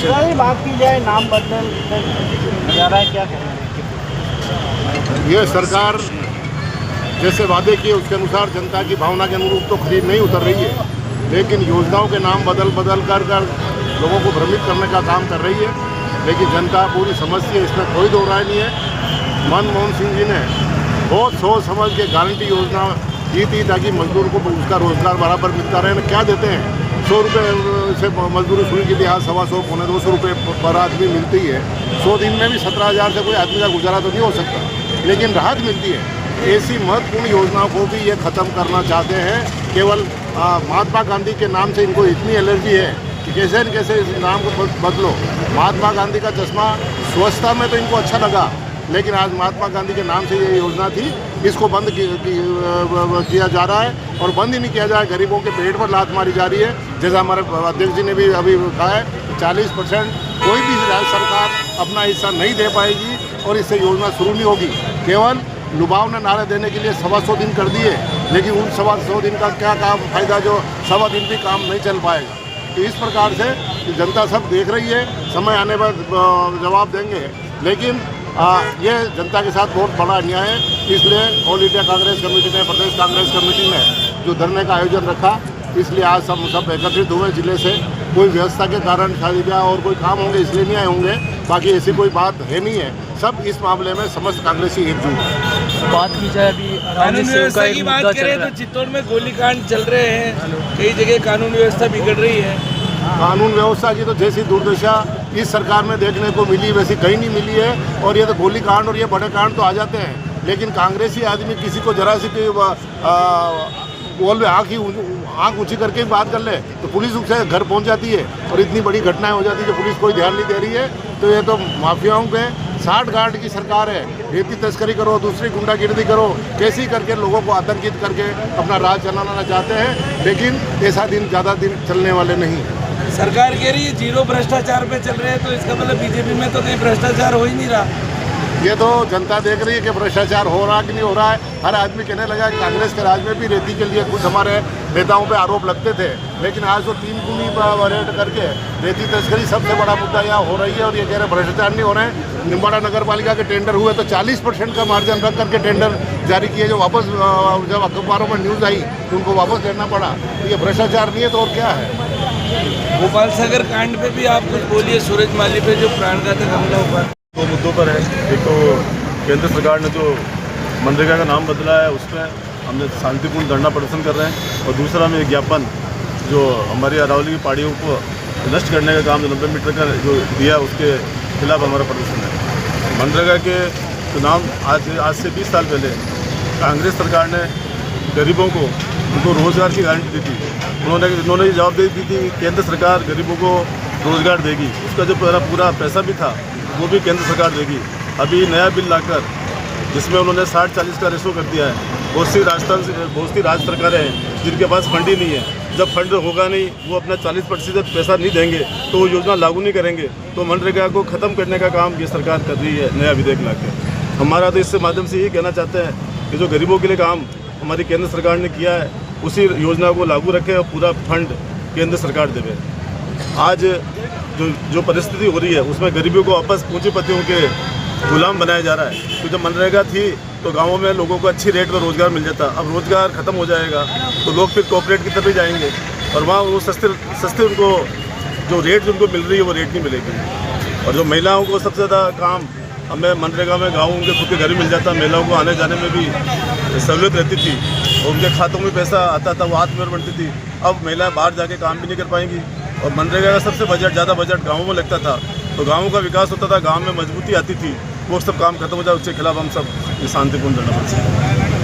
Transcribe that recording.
बात की जाए नाम बदल जा रहा है, क्या कहना है? ये सरकार जैसे वादे किए उसके अनुसार जनता की भावना के अनुरूप तो खरीद नहीं उतर रही है, लेकिन योजनाओं के नाम बदल कर लोगों को भ्रमित करने का काम कर रही है। लेकिन जनता पूरी समझती है, इसमें कोई दो राय नहीं है। मनमोहन सिंह जी ने बहुत सोच समझ के गारंटी योजना दी थी ताकि मजदूर को उसका रोजगार बराबर मिलता रहे। क्या देते हैं, 100 रुपये से मजदूरी शुरू की थी, आज 125 पौने 200 रुपये पर आदमी मिलती है। 100 दिन में भी 17,000 से कोई आदमी का गुजारा तो नहीं हो सकता, लेकिन राहत मिलती है। ऐसी महत्वपूर्ण योजनाओं को भी ये ख़त्म करना चाहते हैं। केवल महात्मा गांधी के नाम से इनको इतनी एलर्जी है कि कैसे न कैसे इस नाम को बदलो। महात्मा गांधी का चश्मा स्वच्छता में तो इनको अच्छा लगा, लेकिन आज महात्मा गांधी के नाम से ये योजना थी, इसको बंद किया जा रहा है। और बंद ही नहीं किया जाए, गरीबों के पेट पर लात मारी जा रही है। जैसा हमारे अध्यक्ष जी ने भी अभी कहा है, 40% कोई भी राज्य सरकार अपना हिस्सा नहीं दे पाएगी और इससे योजना शुरू नहीं होगी। केवल लुभावना नारे देने के लिए 125 दिन कर दिए, लेकिन उन 125 दिन का क्या काम फायदा जो 125 दिन भी काम नहीं चल पाएगा। तो इस प्रकार से जनता सब देख रही है, समय आने पर जवाब देंगे। लेकिन ये जनता के साथ बहुत बड़ा अन्याय है। इसलिए ऑल इंडिया कांग्रेस कमेटी ने, प्रदेश कांग्रेस कमेटी ने जो धरने का आयोजन रखा, इसलिए आज सब एकत्रित हुए जिले से। कोई व्यवस्था के कारण शादी ब्याह और कोई काम होंगे इसलिए नहीं आए होंगे, बाकी ऐसी कोई बात है नहीं है। सब इस मामले में समस्त कांग्रेसी एकजुट है। बात की जाए अभी कानून व्यवस्था की बात करें तो चित्तौड़ में गोलीकांड चल रहे हैं, कई जगह कानून व्यवस्था बिगड़ रही है। कानून व्यवस्था की तो जैसी दुर्दशा इस सरकार में देखने को मिली वैसी कहीं नहीं मिली है। और ये तो गोलीकांड और ये बड़े कांड तो आ जाते हैं, लेकिन कांग्रेसी आदमी किसी को जरा सी बोल में आँख ऊँची करके बात कर ले तो पुलिस उससे घर पहुंच जाती है और इतनी बड़ी घटनाएं हो जाती है जो पुलिस कोई ध्यान नहीं दे रही है। तो ये तो माफियाओं पे 60 गार्ड की सरकार है। रेती तस्करी करो, दूसरी गुंडागिर्दी करो, कैसी करके लोगों को आतंकित करके अपना राज चलाना चाहते हैं, लेकिन ऐसा दिन ज़्यादा दिन चलने वाले नहीं। सरकार कह रही है 0 भ्रष्टाचार पे चल रहे हैं, तो इसका मतलब बीजेपी में तो कहीं भ्रष्टाचार हो ही नहीं रहा। ये तो जनता देख रही है कि भ्रष्टाचार हो रहा कि नहीं हो रहा है। हर आदमी कहने लगा कि कांग्रेस के राज में भी रेती के लिए कुछ हमारे नेताओं पे आरोप लगते थे, लेकिन आज तो 3 गुनी रेट करके रेती तस्करी सबसे बड़ा मुद्दा यहाँ हो रही है। और ये कह रहे भ्रष्टाचार नहीं हो रहे हैं। निम्बाड़ा नगर पालिका के टेंडर हुए तो 40% का मार्जिन रख करके टेंडर जारी किए, जो वापस जब अखबारों में न्यूज़ आई तो उनको वापस लेना पड़ा। तो ये भ्रष्टाचार नहीं है तो और क्या है। भोपाल सागर कांड पे भी आप कुछ बोलिए, सूरज माली पे जो प्राणघातक हमला हुआ। 2 मुद्दों पर है। एक तो केंद्र सरकार ने जो मनरेगा का नाम बदला है, उस पर हमने शांतिपूर्ण धरना प्रदर्शन कर रहे हैं। और दूसरा में ज्ञापन जो हमारी अरावली की पहाड़ियों को नष्ट करने का काम जो 90 मीटर का जो दिया, उसके खिलाफ हमारा प्रदर्शन है। मनरेगा के तो नाम आज से 20 साल पहले कांग्रेस सरकार ने गरीबों को उनको रोज़गार की गारंटी दी थी। उन्होंने जवाब दी थी केंद्र सरकार गरीबों को रोज़गार देगी, उसका जो पूरा पैसा भी था वो भी केंद्र सरकार देगी। अभी नया बिल लाकर जिसमें उन्होंने 60-40 का रेशो कर दिया है। बहुत सी राज्य सरकारें हैं जिनके पास फंड ही नहीं है। जब फंड होगा नहीं, वो अपना 40% पैसा नहीं देंगे तो वो योजना लागू नहीं करेंगे। तो मनरेगा को ख़त्म करने का काम ये सरकार कर रही है नया विधेयक लाकर। हमारा तो इससे माध्यम से ये कहना चाहते हैं कि जो गरीबों के लिए काम हमारी केंद्र सरकार ने किया है, उसी योजना को लागू रखें और पूरा फंड केंद्र सरकार देवे। आज जो परिस्थिति हो रही है उसमें गरीबों को वापस पूंजीपतियों के गुलाम बनाया जा रहा है। तो जब मनरेगा थी तो गांवों में लोगों को अच्छी रेट पर रोज़गार मिल जाता। अब रोज़गार ख़त्म हो जाएगा तो लोग फिर कॉर्पोरेट की तरफ जाएंगे और वहाँ वो सस्ते उनको जो रेट उनको मिल रही है वो रेट नहीं मिलेगी। और जो महिलाओं को सबसे ज़्यादा काम हमें मनरेगा में गाँव उनके खुद के घर ही मिल जाता। महिलाओं को आने जाने में भी सहूलियत रहती थी और उनके खातों में पैसा आता था, वो आत्मनिर्भर बनती थी। अब महिलाएं बाहर जाके काम भी नहीं कर पाएंगी। और मनरेगा का सबसे ज़्यादा बजट गाँवों में लगता था, तो गाँवों का विकास होता था, गाँव में मजबूती आती थी। वो सब काम खत्म हो जाए, उसके खिलाफ हम सब शांतिपूर्ण लड़ना पड़ता है।